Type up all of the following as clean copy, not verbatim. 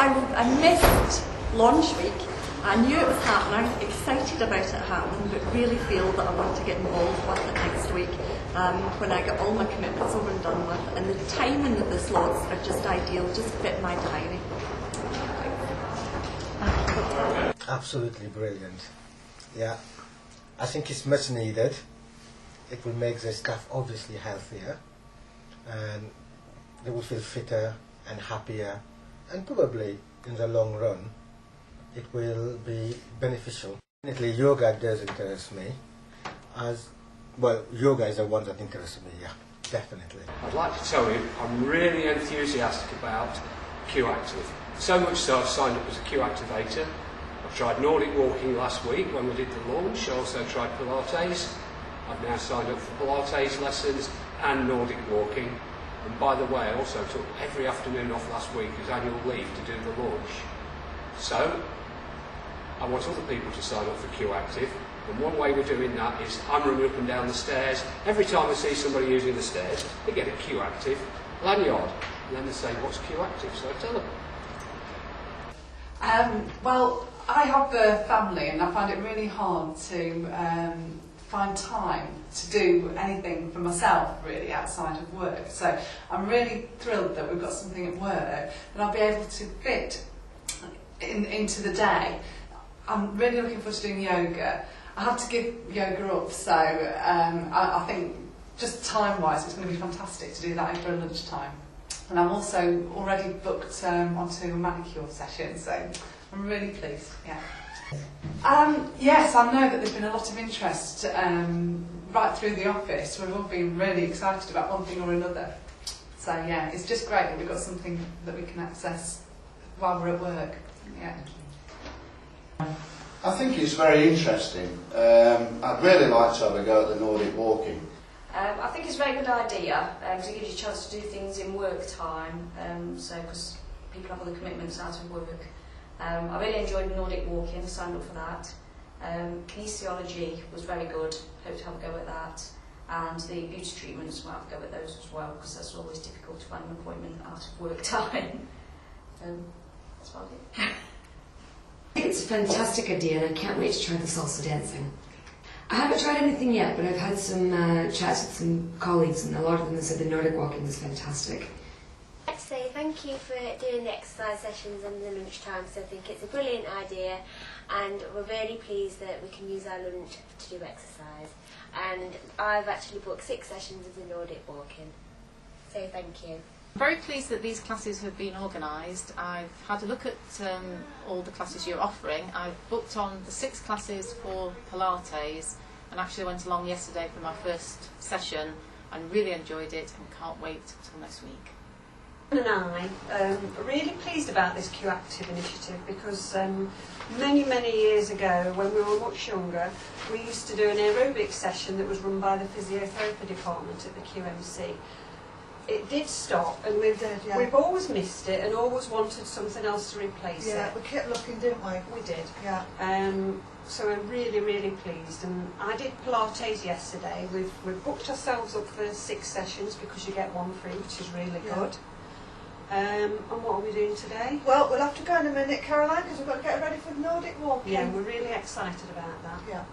I missed launch week. I knew it was happening, excited about it happening, but really feel that I want to get involved with it next week when I get all my commitments over and done with. And the timing of the slots are just ideal, just fit my diary. Absolutely brilliant. Yeah, I think it's much needed. It will make the staff obviously healthier, and they will feel fitter and happier, and probably in the long run it will be beneficial. Definitely yoga does interest me, as well. Yoga is the one that interests me, yeah, definitely. I'd like to tell you I'm really enthusiastic about Q Active. So much so I've signed up as a Q Activator. I tried Nordic walking last week when we did the launch. I also tried Pilates. I've now signed up for Pilates lessons and Nordic walking. And by the way, I also took every afternoon off last week as annual leave to do the launch. So, I want other people to sign up for Q Active. And one way we're doing that is I'm running up and down the stairs. Every time I see somebody using the stairs, they get a Q Active lanyard. And then they say, what's Q Active? So I tell them. Well, I have a family and I find it really hard to find time to do anything for myself really outside of work. So I'm really thrilled that we've got something at work that I'll be able to fit into the day. I'm really looking forward to doing yoga. I have to give yoga up, so I think just time-wise it's going to be fantastic to do that over lunchtime. And I'm also already booked onto a manicure session, so I'm really pleased, yeah. Yes, I know that there's been a lot of interest right through the office. We've all been really excited about one thing or another. So yeah, it's just great that we've got something that we can access while we're at work. Yeah. I think it's very interesting. I'd really like to have a go at the Nordic walking. I think it's a very good idea because it gives you a chance to do things in work time, so because people have other commitments out of work. I really enjoyed Nordic walking, signed up for that. Kinesiology was very good, hope to have a go at that. And the beauty treatments, might have a go at those as well because that's always difficult to find an appointment out of work time. That's about it. I think it's a fantastic idea and I can't wait to try the salsa dancing. I haven't tried anything yet, but I've had some chats with some colleagues and a lot of them have said the Nordic walking is fantastic. I'd like to say thank you for doing the exercise sessions and the lunchtime because I think it's a brilliant idea and we're really pleased that we can use our lunch to do exercise. And I've actually booked 6 sessions of the Nordic walking, so thank you. I'm very pleased that these classes have been organised. I've had a look at all the classes you're offering. I've booked on the 6 classes for Pilates and actually went along yesterday for my first session and really enjoyed it and can't wait till next week. And I are really pleased about this Q Active initiative because many years ago when we were much younger we used to do an aerobic session that was run by the physiotherapy department at the QMC. It did stop and we've always missed it and always wanted something else to replace it. Yeah, we kept looking, didn't we? We did. Yeah. So we're really pleased. And I did Pilates yesterday. We've booked ourselves up for 6 sessions because you get 1 free, which is really good. And what are we doing today? Well, we'll have to go in a minute, Caroline, because we've got to get ready for the Nordic walking. Yeah, we're really excited about that. Yeah.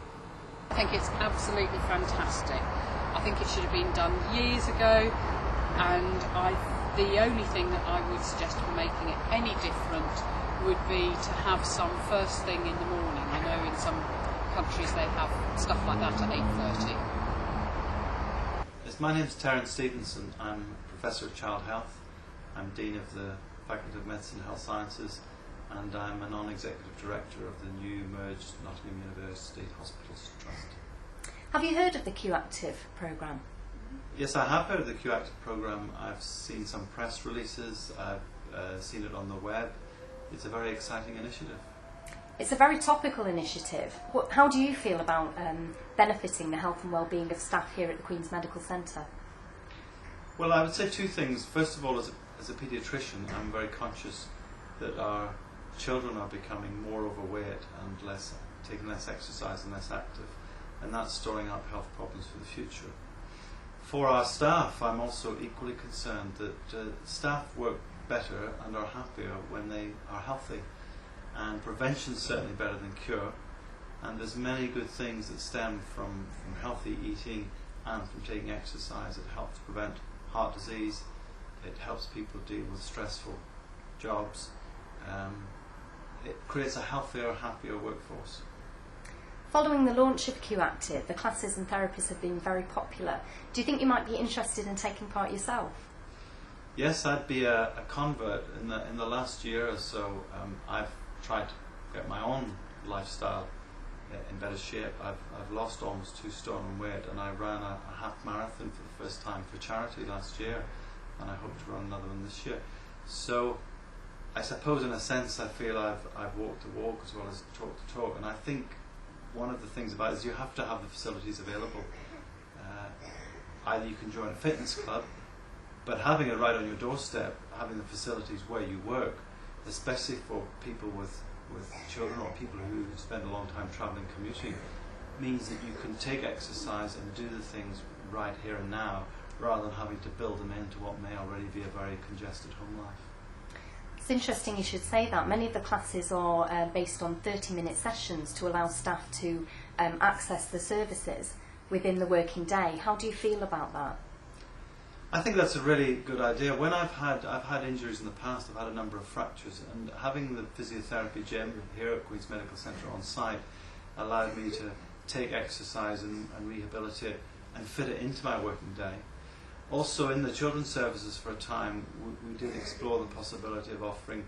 I think it's absolutely fantastic. I think it should have been done years ago. And the only thing that I would suggest for making it any different would be to have some first thing in the morning. I know in some countries they have stuff like that at 8:30. Yes, my name is Terence Stevenson. I'm Professor of Child Health. I'm Dean of the Faculty of Medicine and Health Sciences and I'm a non-executive director of the new merged Nottingham University Hospitals Trust. Have you heard of the Q Active programme? Yes, I have heard of the Q Active programme. I've seen some press releases, I've seen it on the web. It's a very exciting initiative. It's a very topical initiative. How do you feel about benefiting the health and well-being of staff here at the Queen's Medical Centre? Well, I would say 2 things. First of all, as a paediatrician, I'm very conscious that our children are becoming more overweight and taking less exercise and less active, and that's storing up health problems for the future. For our staff, I'm also equally concerned that staff work better and are happier when they are healthy. And prevention is certainly better than cure. And there's many good things that stem from healthy eating and from taking exercise. It helps prevent heart disease. It helps people deal with stressful jobs. It creates a healthier, happier workforce. Following the launch of Q Active, the classes and therapies have been very popular. Do you think you might be interested in taking part yourself? Yes, I'd be a convert. In the last year or so, I've tried to get my own lifestyle in better shape. I've lost almost 2 stone in weight, and I ran a half marathon for the first time for charity last year, and I hope to run another one this year. So I suppose in a sense I feel I've walked the walk as well as talked the talk, and I think one of the things about it is you have to have the facilities available. Either you can join a fitness club, but having it right on your doorstep, having the facilities where you work, especially for people with children or people who spend a long time travelling, commuting, means that you can take exercise and do the things right here and now, rather than having to build them into what may already be a very congested home life. It's interesting you should say that. Many of the classes are based on 30-minute sessions to allow staff to access the services within the working day. How do you feel about that? I think that's a really good idea. When I've had injuries in the past, I've had a number of fractures, and having the physiotherapy gym here at Queen's Medical Centre on site allowed me to take exercise and rehabilitate and fit it into my working day. Also, in the children's services for a time, we did explore the possibility of offering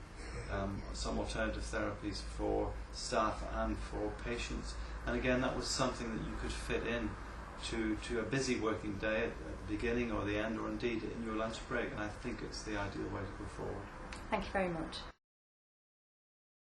some alternative therapies for staff and for patients. And again, that was something that you could fit in to a busy working day at the beginning or the end, or indeed in your lunch break. And I think it's the ideal way to go forward. Thank you very much.